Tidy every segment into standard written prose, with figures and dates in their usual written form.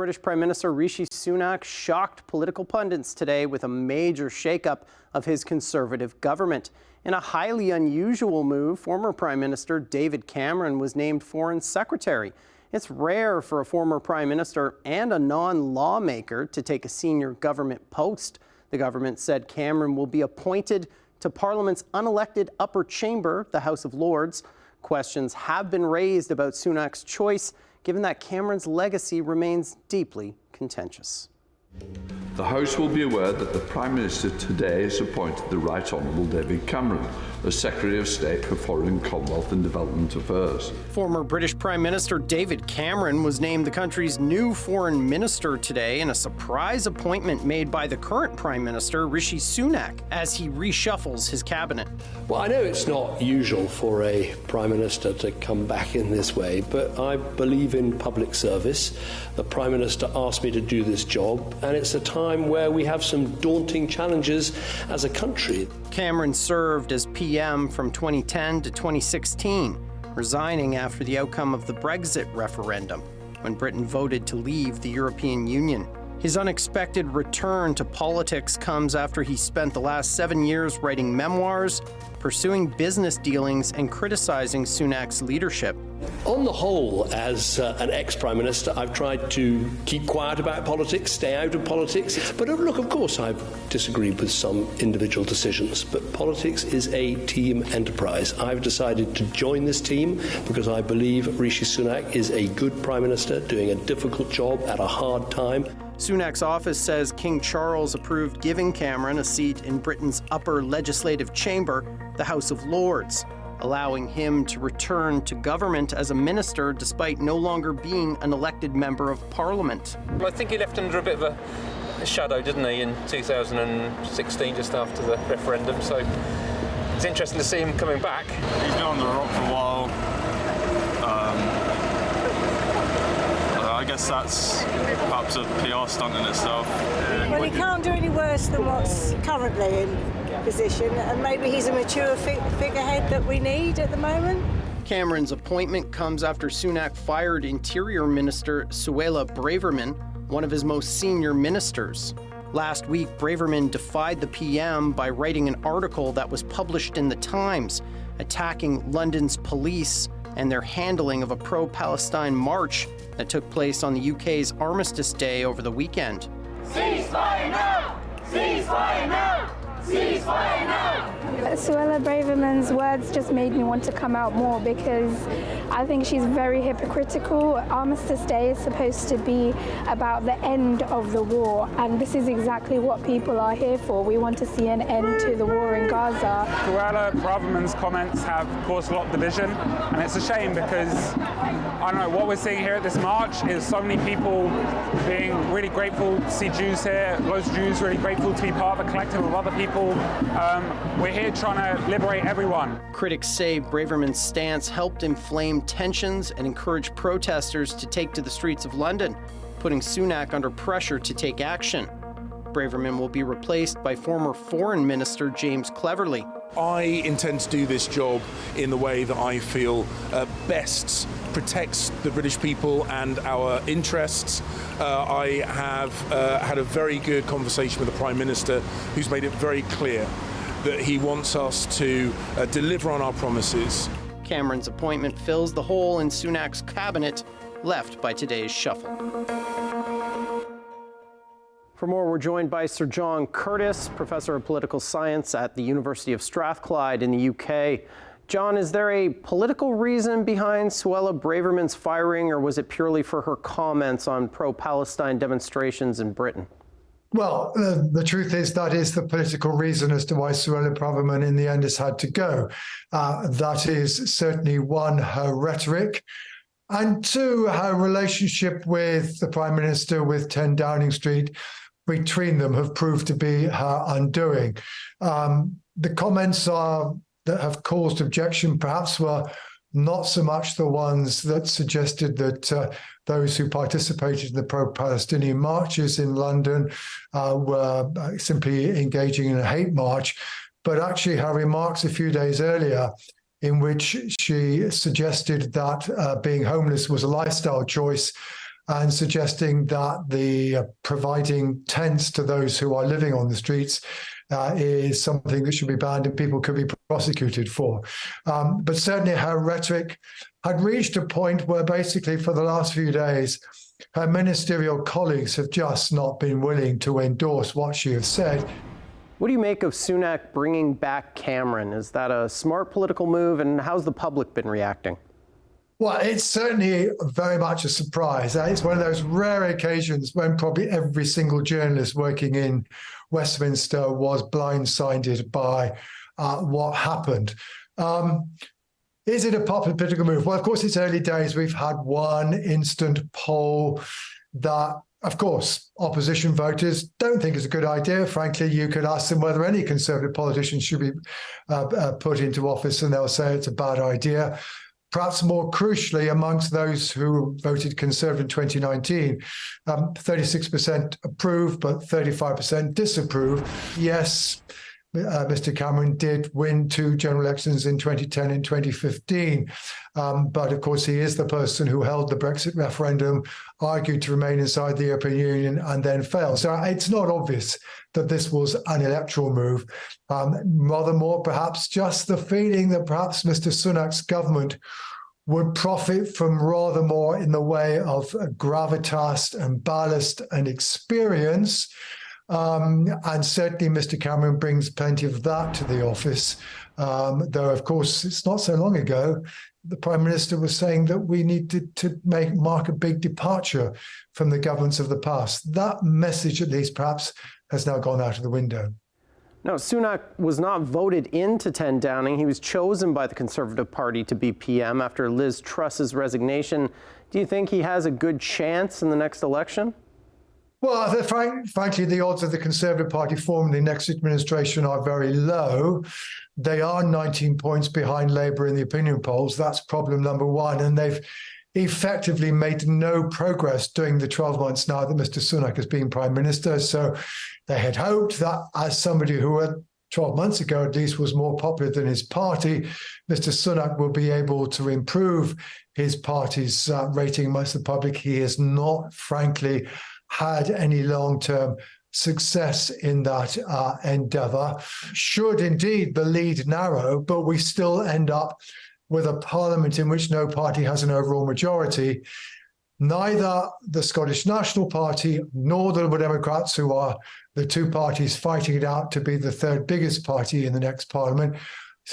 British Prime Minister Rishi Sunak shocked political pundits today with a major shakeup of his Conservative government. In a highly unusual move, former Prime Minister David Cameron was named Foreign Secretary. It's rare for a former Prime Minister and a non-lawmaker to take a senior government post. The government said Cameron will be appointed to Parliament's unelected upper chamber, the House of Lords. Questions have been raised about Sunak's choice, given that Cameron's legacy remains deeply contentious. The House will be aware that the Prime Minister today has appointed the Right Honourable David Cameron as Secretary of State for Foreign, Commonwealth and Development Affairs. Former British Prime Minister David Cameron was named the country's new foreign minister today in a surprise appointment made by the current Prime Minister Rishi Sunak as he reshuffles his cabinet. Well, I know it's not usual for a Prime Minister to come back in this way, but I believe in public service. The Prime Minister asked me to do this job, and it's a time where we have some daunting challenges as a country. Cameron served as PM from 2010 to 2016, resigning after the outcome of the Brexit referendum, when Britain voted to leave the European Union. His unexpected return to politics comes after he spent the last 7 years writing memoirs, pursuing business dealings, and criticizing Sunak's leadership. On the whole, as an ex-Prime Minister, I've tried to keep quiet about politics, stay out of politics. But look, of course, I've disagreed with some individual decisions. But politics is a team enterprise. I've decided to join this team because I believe Rishi Sunak is a good Prime Minister doing a difficult job at a hard time. Sunak's office says King Charles approved giving Cameron a seat in Britain's upper legislative chamber, the House of Lords, allowing him to return to government as a minister despite no longer being an elected member of Parliament. I think he left under a bit of a shadow, didn't he, in 2016, just after the referendum, so it's interesting to see him coming back. He's been on the rock for a while. I guess that's perhaps a PR stunt in itself. Well, he can't do any worse than what's currently in position, and maybe he's a mature figurehead that we need at the moment. Cameron's appointment comes after Sunak fired Interior Minister Suella Braverman, one of his most senior ministers. Last week, Braverman defied the PM by writing an article that was published in The Times, attacking London's police and their handling of a pro-Palestine march that took place on the UK's Armistice Day over the weekend. Ceasefire now! Ceasefire now! Ceasefire now! Suella Braverman's words just made me want to come out more because I think she's very hypocritical. Armistice Day is supposed to be about the end of the war, and this is exactly what people are here for. We want to see an end to the war in Gaza. Suella Braverman's comments have caused a lot of division, and it's a shame because, I don't know, what we're seeing here at this march is so many people being really grateful to see Jews here, loads of Jews really grateful to be part of a collective of other people. We're here trying to liberate everyone. Critics say Braverman's stance helped inflame tensions and encourage protesters to take to the streets of London, putting Sunak under pressure to take action. Braverman will be replaced by former Foreign Minister James Cleverly. I intend to do this job in the way that I feel best protects the British people and our interests. I have had a very good conversation with the Prime Minister, who's made it very clear that he wants us to deliver on our promises. Cameron's appointment fills the hole in Sunak's cabinet left by today's shuffle. For more, we're joined by Sir John Curtice, Professor of Political Science at the University of Strathclyde in the UK. John, is there a political reason behind Suella Braverman's firing, or was it purely for her comments on pro-Palestine demonstrations in Britain? Well, the truth is that is the political reason as to why Suella Braverman in the end has had to go. That is certainly one, her rhetoric, and two, her relationship with the Prime Minister, with 10 Downing Street, between them have proved to be her undoing. The comments that have caused objection perhaps were not so much the ones that suggested that those who participated in the pro-Palestinian marches in London were simply engaging in a hate march, but actually her remarks a few days earlier in which she suggested that being homeless was a lifestyle choice and suggesting that the providing tents to those who are living on the streets is something that should be banned and people could be prosecuted for. But certainly her rhetoric had reached a point where basically for the last few days, her ministerial colleagues have just not been willing to endorse what she has said. What do you make of Sunak bringing back Cameron? Is that a smart political move, and how's the public been reacting? Well, it's certainly very much a surprise. It's one of those rare occasions when probably every single journalist working in Westminster was blindsided by what happened. Is it a popular political move? Well, of course, it's early days. We've had one instant poll that, of course, opposition voters don't think is a good idea. Frankly, you could ask them whether any Conservative politician should be put into office, and they'll say it's a bad idea. Perhaps more crucially, amongst those who voted Conservative in 2019, 36% approve, but 35% disapprove. Yes, Mr. Cameron did win 2 general elections in 2010 and 2015. But of course, he is the person who held the Brexit referendum, argued to remain inside the European Union, and then failed. So it's not obvious that this was an electoral move. Rather more, perhaps, just the feeling that perhaps Mr. Sunak's government would profit from rather more in the way of gravitas and ballast and experience. And certainly Mr. Cameron brings plenty of that to the office, though, of course, it's not so long ago the Prime Minister was saying that we needed to mark a big departure from the governments of the past. That message, at least, perhaps, has now gone out of the window. No, Sunak was not voted into 10 Downing. He was chosen by the Conservative Party to be PM after Liz Truss's resignation. Do you think he has a good chance in the next election? Well, frankly, the odds of the Conservative Party forming the next administration are very low. They are 19 points behind Labour in the opinion polls. That's problem number one. And they've effectively made no progress during the 12 months now that Mr. Sunak has been Prime Minister. So they had hoped that as somebody who 12 months ago at least was more popular than his party, Mr. Sunak will be able to improve his party's rating amongst the public. He has not, frankly, had any long-term success in that endeavour. Should indeed the lead narrow, but we still end up with a parliament in which no party has an overall majority. Neither the Scottish National Party nor the Liberal Democrats, who are the two parties fighting it out to be the third biggest party in the next parliament,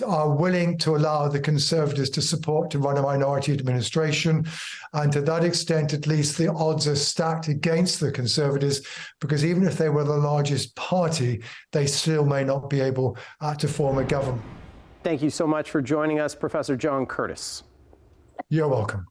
are willing to allow the Conservatives to run a minority administration. And to that extent, at least, the odds are stacked against the Conservatives, because even if they were the largest party, they still may not be able to form a government. Thank you so much for joining us, Professor John Curtice. You're welcome.